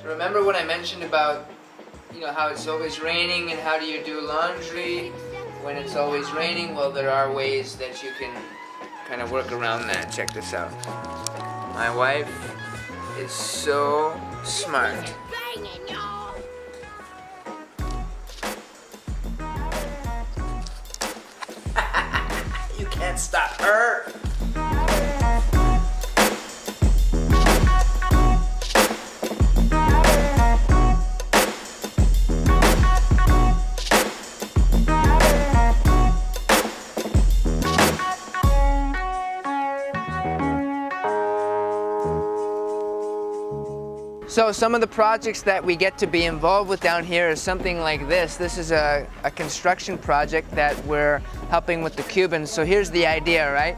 Remember when I mentioned about, how it's always raining and how do you do laundry when it's always raining? Well, there are ways that you can kind of work around that. Check this out. My wife is so smart. You can't stop her. So some of the projects that we get to be involved with down here is something like this. This is a construction project that we're helping with the Cubans. So here's the idea, right?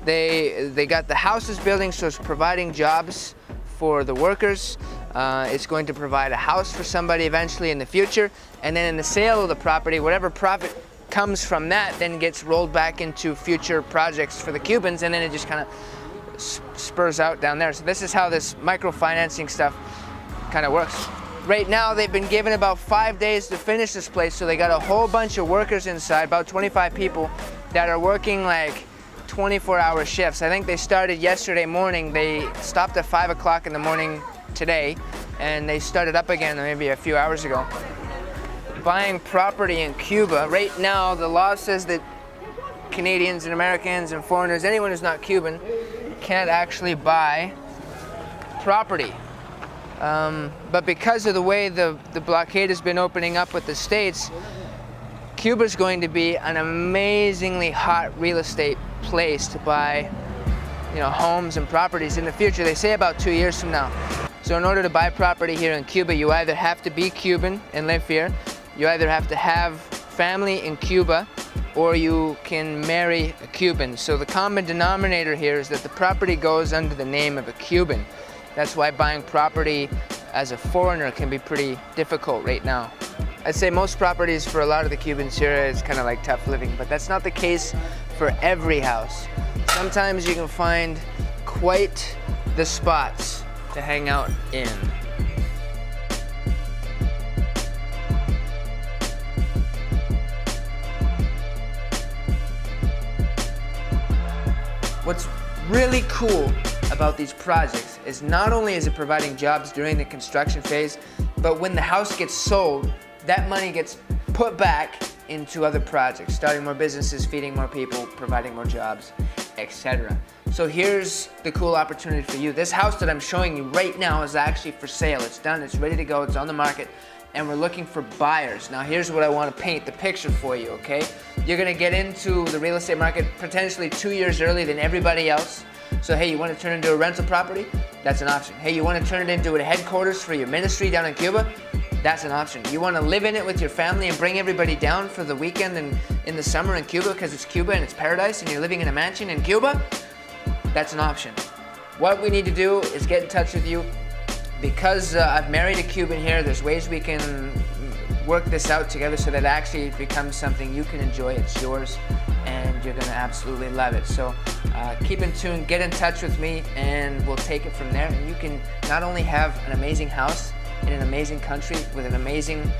They got the houses building, so it's providing jobs for the workers. It's going to provide a house for somebody eventually in the future. And then in the sale of the property, whatever profit comes from that then gets rolled back into future projects for the Cubans, and then it just kind of spurs out down there. So this is how this microfinancing stuff kind of works. Right now they've been given about 5 days to finish this place, so they got a whole bunch of workers inside, about 25 people that are working like 24-hour shifts. I think they started yesterday morning. They stopped at 5 o'clock in the morning today, and they started up again maybe a few hours ago. Buying property in Cuba, right now the law says that Canadians and Americans and foreigners, anyone who's not Cuban, can't actually buy property. But because of the way the blockade has been opening up with the States, Cuba's going to be an amazingly hot real estate place to buy, homes and properties in the future. They say about 2 years from now. So in order to buy property here in Cuba, you either have to be Cuban and live here, you either have to have family in Cuba, or you can marry a Cuban. So the common denominator here is that the property goes under the name of a Cuban. That's why buying property as a foreigner can be pretty difficult right now. I'd say most properties for a lot of the Cubans here is kind of like tough living, but that's not the case for every house. Sometimes you can find quite the spots to hang out in. What's really cool about these projects is not only is it providing jobs during the construction phase, but when the house gets sold, that money gets put back into other projects, starting more businesses, feeding more people, providing more jobs, etc. So here's the cool opportunity for you. This house that I'm showing you right now is actually for sale. It's done, it's ready to go, it's on the market, and we're looking for buyers. Now here's what I want to paint the picture for you, okay? You're gonna get into the real estate market potentially 2 years earlier than everybody else. So hey, you want to turn it into a rental property? That's an option. Hey, you want to turn it into a headquarters for your ministry down in Cuba? That's an option. You want to live in it with your family and bring everybody down for the weekend and in the summer in Cuba because it's Cuba and it's paradise and you're living in a mansion in Cuba? That's an option. What we need to do is get in touch with you. Because I've married a Cuban here, there's ways we can work this out together so that it actually becomes something you can enjoy. It's yours and you're gonna absolutely love it. So keep in tune, get in touch with me, and we'll take it from there. And you can not only have an amazing house in an amazing country with an amazing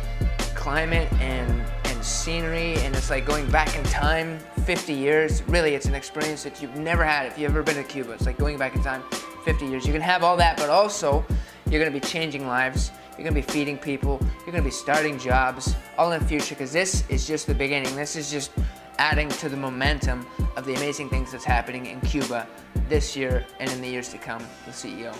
climate and scenery, and it's like going back in time 50 years. Really, it's an experience that you've never had if you've ever been to Cuba. It's like going back in time 50 years. You can have all that, but also you're gonna be changing lives. You're gonna be feeding people. You're gonna be starting jobs all in the future, because this is just the beginning. This is just adding to the momentum of the amazing things that's happening in Cuba this year and in the years to come with CEO.